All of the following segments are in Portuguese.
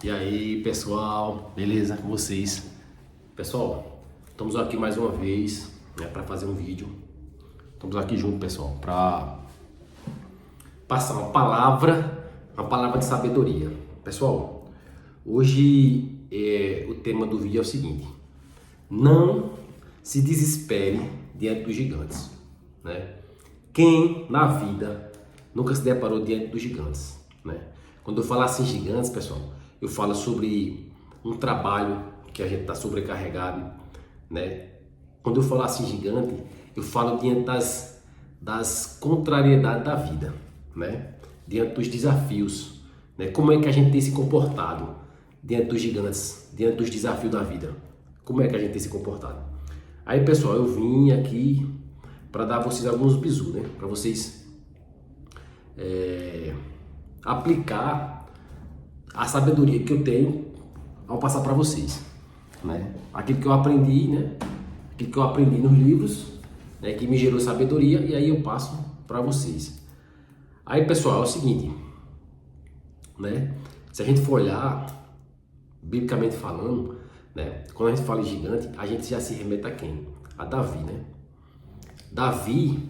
E aí, pessoal, beleza com vocês? Pessoal, estamos aqui mais uma vez, né, para fazer um vídeo. Estamos aqui junto, pessoal, para passar uma palavra de sabedoria. Pessoal, hoje o tema do vídeo é o seguinte: não se desespere diante dos gigantes, né? Quem na vida nunca se deparou diante dos gigantes, né? Quando eu falo assim gigantes, pessoal, eu falo sobre um trabalho que a gente está sobrecarregado, né? Quando eu falo assim gigante, eu falo diante das contrariedades da vida, né? Diante dos desafios, né? Como é que a gente tem se comportado diante dos gigantes, diante dos desafios da vida? Como é que a gente tem se comportado? Aí, pessoal, eu vim aqui para dar a vocês alguns bizus, né? Para vocês aplicar a sabedoria que eu tenho ao passar para vocês, né? Aquilo que eu aprendi, né? Aquilo que eu aprendi nos livros, né? Que me gerou sabedoria, e aí eu passo para vocês. Aí, pessoal, é o seguinte, né? Se a gente for olhar, biblicamente falando, né? Quando a gente fala em gigante, a gente já se remete a quem? A Davi, né? Davi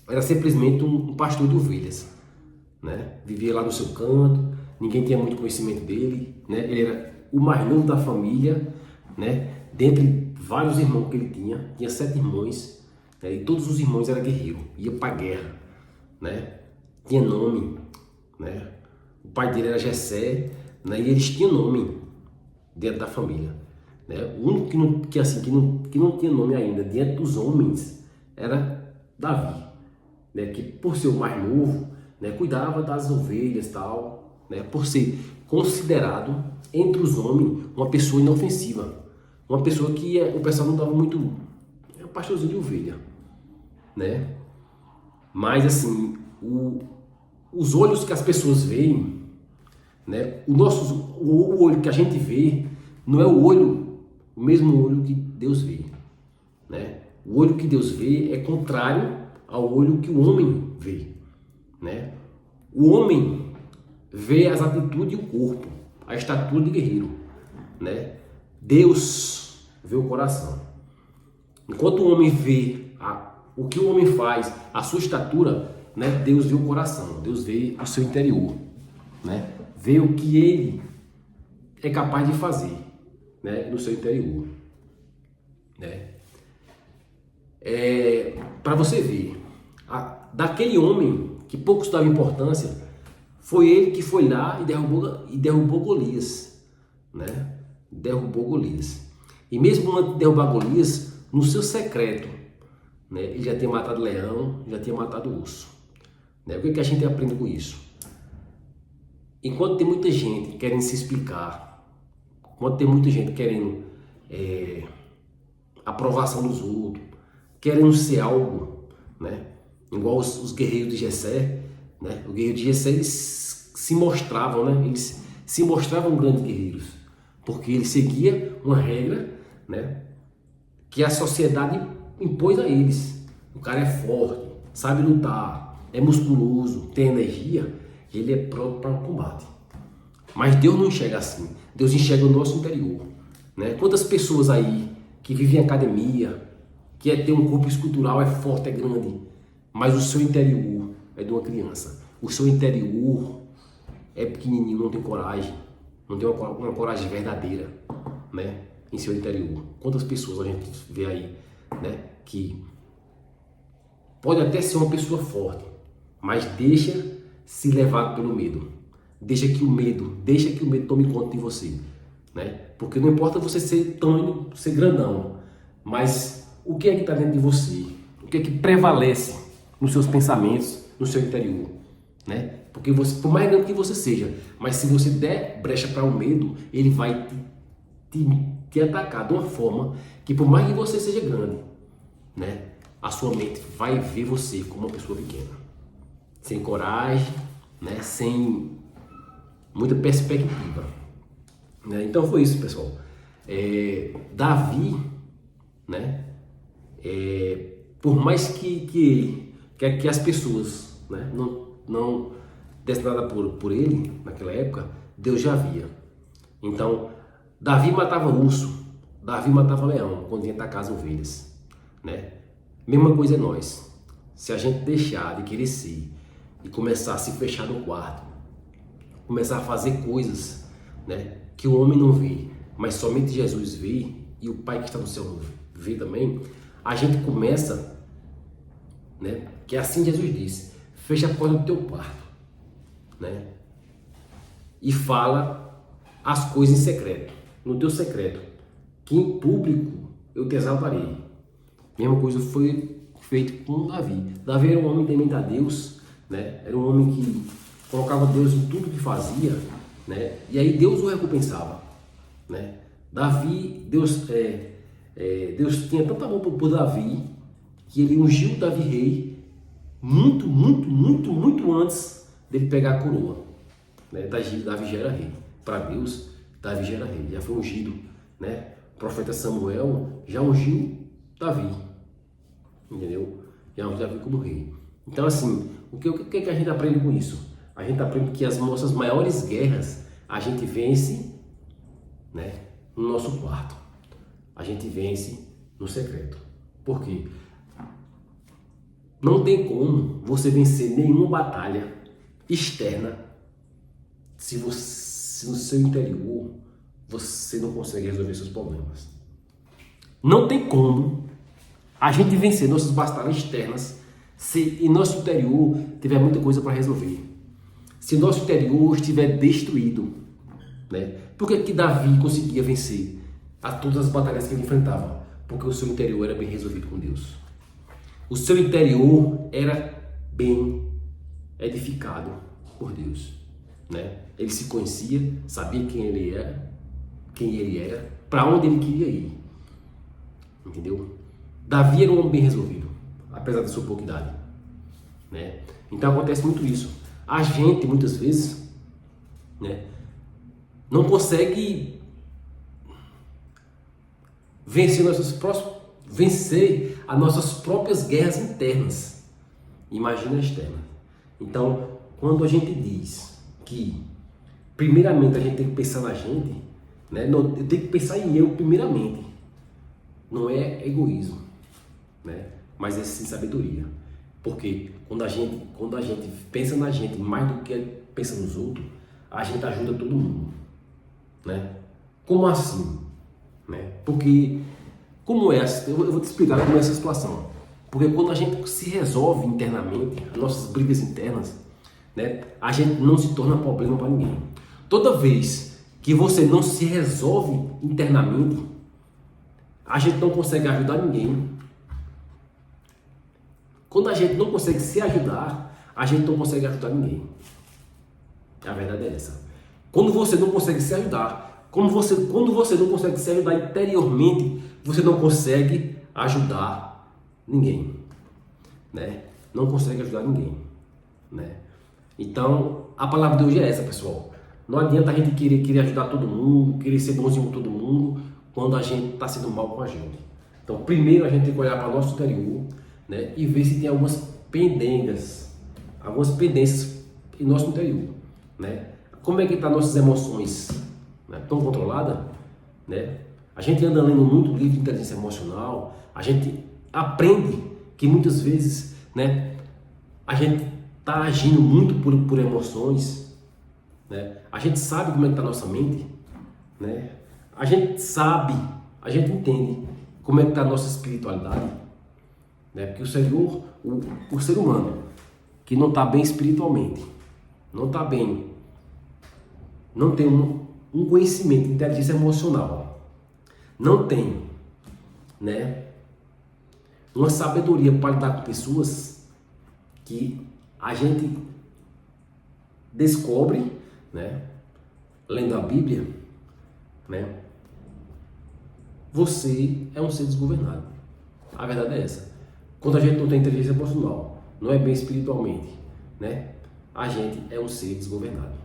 era simplesmente um pastor de ovelhas, né? Vivia lá no seu canto, ninguém tinha muito conhecimento dele, né? Ele era o mais novo da família, né? Dentre vários irmãos que ele tinha 7 irmãos, né? E todos os irmãos eram guerreiros, iam para guerra, né? Tinha nome, né? O pai dele era Jessé, né? E eles tinham nome dentro da família, né? O único que não tinha nome ainda diante dos homens era Davi, né? Que por ser o mais novo, né? Cuidava das ovelhas, tal, né? Por ser considerado entre os homens uma pessoa inofensiva, uma pessoa que o pessoal não dava muito, é um pastorzinho de ovelha, né? Mas assim, os olhos que as pessoas veem, né? O olho que a gente vê não é o mesmo olho que Deus vê, né? O olho que Deus vê é contrário ao olho que o homem vê, né? O homem vê as atitudes e o corpo, a estatura de guerreiro, né? Deus vê o coração. Enquanto o homem vê o que o homem faz, a sua estatura, né? Deus vê o coração, Deus vê o seu interior, né? Vê o que ele é capaz de fazer, né? No seu interior, né? Para você ver, daquele homem que poucos davam importância, foi ele que foi lá e derrubou Golias, né? Derrubou Golias. E mesmo antes de derrubar Golias, no seu secreto, né? Ele já tinha matado leão, já tinha matado urso, né? O que a gente aprende com isso? Enquanto tem muita gente querendo se explicar, enquanto tem muita gente querendo aprovação dos outros, querendo ser algo, né? Igual os guerreiros de Jessé, né? O guerreiro de Jessé, eles se mostravam, né? Eles se mostravam grandes guerreiros, porque ele seguia uma regra, né? Que a sociedade impôs a eles. O cara é forte, sabe lutar, é musculoso, tem energia, ele é pronto para o combate. Mas Deus não enxerga assim. Deus enxerga o nosso interior, né? Quantas pessoas aí que vivem em academia, que é ter um corpo escultural, é forte, é grande, mas o seu interior é de uma criança. O seu interior é pequenininho, não tem coragem, não tem uma coragem verdadeira, né? Em seu interior. Quantas pessoas a gente vê aí, né? Que pode até ser uma pessoa forte, mas deixa se levar pelo medo. Deixa que o medo tome conta de você, né? Porque não importa você ser ser grandão, mas o que é que está dentro de você? O que é que prevalece nos seus pensamentos, no seu interior, né? Porque você, por mais grande que você seja, mas se você der brecha para o medo, ele vai te atacar de uma forma que, por mais que você seja grande, né? A sua mente vai ver você como uma pessoa pequena, sem coragem, né? Sem muita perspectiva, né? Então foi isso, pessoal. Davi, né? Por mais que as pessoas, né? não desse nada por ele naquela época, Deus já via, Então, Davi matava urso, Davi matava leão quando vinha atacar as ovelhas, né? Mesma coisa é nós. Se a gente deixar de querer ser e começar a se fechar no quarto, começar a fazer coisas, né, que o homem não vê, mas somente Jesus vê e o Pai que está no céu vê também, a gente começa, né, que é assim Jesus disse, fecha a porta do teu quarto, né, e fala as coisas em secreto, no teu secreto, que em público eu te exaltarei. Mesma coisa foi feito com Davi. Davi era um homem temente a Deus, né? Era um homem que colocava Deus em tudo que fazia, né? E aí Deus o recompensava, né? Davi, Deus tinha tanto amor por Davi que ele ungiu Davi rei muito antes dele pegar a coroa, né? Davi já era rei. Para Deus, Davi já era rei, já foi ungido, né? O profeta Samuel já ungiu Davi, entendeu? Já ungiu Davi como rei. Então, assim, o que a gente aprende com isso? A gente aprende que as nossas maiores guerras a gente vence, né, no nosso quarto. A gente vence no secreto. Por quê? Não tem como você vencer nenhuma batalha externa se no seu interior você não consegue resolver seus problemas. Não tem como a gente vencer nossas batalhas externas se em nosso interior tiver muita coisa para resolver. Se nosso interior estiver destruído, né? Por que Davi conseguia vencer a todas as batalhas que ele enfrentava? Porque o seu interior era bem resolvido com Deus. O seu interior era bem edificado por Deus, né? Ele se conhecia, sabia quem ele era, para onde ele queria ir. Entendeu? Davi era um homem bem resolvido, apesar da sua pouca idade, né? Então acontece muito isso. A gente, muitas vezes, né, não consegue vencer as nossas próprias guerras internas. Imagina a externa. Então, quando a gente diz que, primeiramente, a gente tem que pensar na gente, né, eu tenho que pensar em eu primeiramente. Não é egoísmo, né? Mas é sim sabedoria. Porque quando a gente pensa na gente mais do que pensa nos outros, a gente ajuda todo mundo, né? Como assim? Né? Porque, como é? Eu vou te explicar como é essa situação. Porque quando a gente se resolve internamente, as nossas brigas internas, né, a gente não se torna problema para ninguém. Toda vez que você não se resolve internamente, a gente não consegue ajudar ninguém. Quando a gente não consegue se ajudar, a gente não consegue ajudar ninguém. A verdade é essa. Quando você não consegue se ajudar, quando você não consegue se ajudar interiormente, você não consegue ajudar ninguém, né? Não consegue ajudar ninguém, né? Então, a palavra de hoje é essa, pessoal. Não adianta a gente querer ajudar todo mundo, querer ser bonzinho com todo mundo, quando a gente está sendo mal com a gente. Então, primeiro a gente tem que olhar para o nosso interior, né, e ver se tem algumas pendências em nosso interior, né? Como é que estão nossas emoções? Né? Estão controladas? Né? A gente anda lendo muito livro de inteligência emocional, a gente aprende que muitas vezes, né, a gente está agindo muito por emoções, né? A gente sabe como é que está a nossa mente, né? A gente entende como é que está a nossa espiritualidade, né? Porque o ser humano que não está bem espiritualmente, não está bem, não tem um conhecimento de inteligência emocional, não tem, né, uma sabedoria para lidar com pessoas, que a gente descobre, né, lendo a Bíblia, né, você é um ser desgovernado. A verdade é essa. Quando a gente não tem inteligência emocional, não é bem espiritualmente, né, a gente é um ser desgovernado.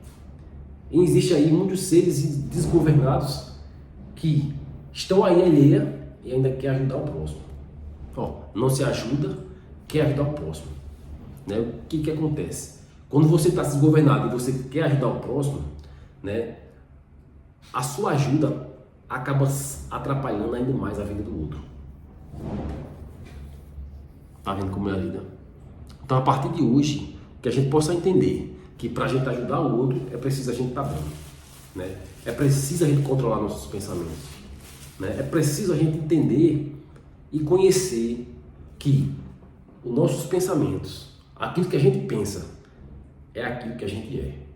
E existe aí muitos seres desgovernados que estão aí alheia e ainda quer ajudar o próximo. Ó, não se ajuda, quer ajudar o próximo, né? O que acontece? Quando você está desgovernado e você quer ajudar o próximo, né, a sua ajuda acaba atrapalhando ainda mais a vida do outro. Tá vendo como é a vida? Então, a partir de hoje, que a gente possa entender que para a gente ajudar o outro, é preciso a gente estar bem, né? É preciso a gente controlar nossos pensamentos, né? É preciso a gente entender e conhecer que os nossos pensamentos, aquilo que a gente pensa, é aquilo que a gente é.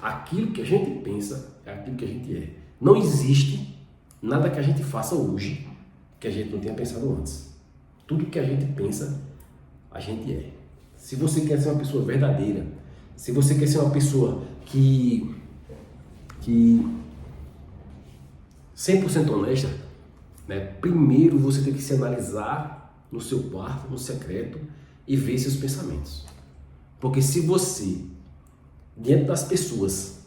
Aquilo que a gente pensa é aquilo que a gente é. Não existe nada que a gente faça hoje que a gente não tenha pensado antes. Tudo que a gente pensa, a gente é. Se você quer ser uma pessoa verdadeira, se você quer ser uma pessoa que 100% honesta, né? Primeiro você tem que se analisar no seu quarto, no secreto, e ver seus pensamentos. Porque se você, diante das pessoas,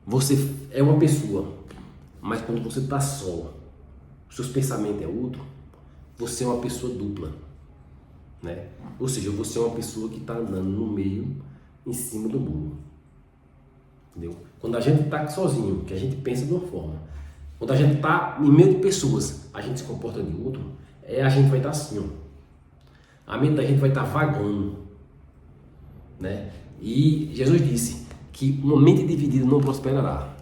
você é uma pessoa, mas quando você está só, os seus pensamentos é outro, você é uma pessoa dupla, né? Ou seja, você é uma pessoa que está andando no meio, em cima do muro, entendeu? Quando a gente está sozinho, que a gente pensa de uma forma, quando a gente está em meio de pessoas, a gente se comporta de outro, a gente vai estar assim, ó. A mente da gente vai estar vagando, né? E Jesus disse que uma mente dividida não prosperará.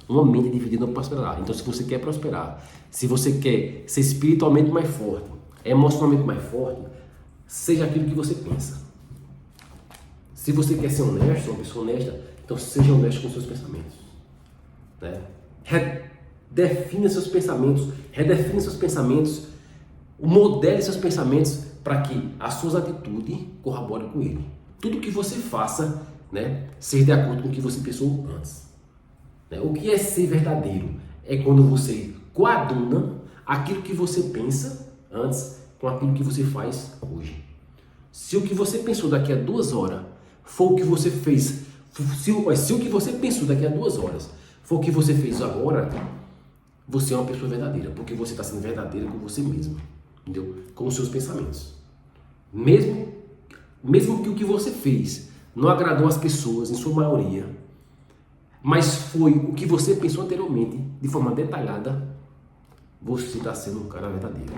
Uma mente dividida não prosperará. Então, se você quer prosperar, se você quer ser espiritualmente mais forte, emocionalmente mais forte, seja aquilo que você pensa. Se você quer ser honesto, uma pessoa honesta, então seja honesto com seus pensamentos, né? Redefina seus pensamentos, modele seus pensamentos para que as suas atitudes corroborem com ele. Tudo que você faça, né, seja de acordo com o que você pensou antes. Né? O que é ser verdadeiro? É quando você coaduna aquilo que você pensa antes com aquilo que você faz hoje. Se o que você pensou daqui a 2 horas for o que você fez, se o que você pensou daqui a 2 horas for o que você fez agora, você é uma pessoa verdadeira, porque você está sendo verdadeira com você mesmo, entendeu? Com os seus pensamentos. Mesmo que o que você fez não agradou as pessoas, em sua maioria, mas foi o que você pensou anteriormente, de forma detalhada, você está sendo um cara verdadeiro.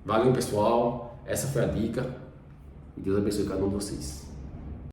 Valeu, pessoal. Essa foi a dica. E Deus abençoe cada um de vocês.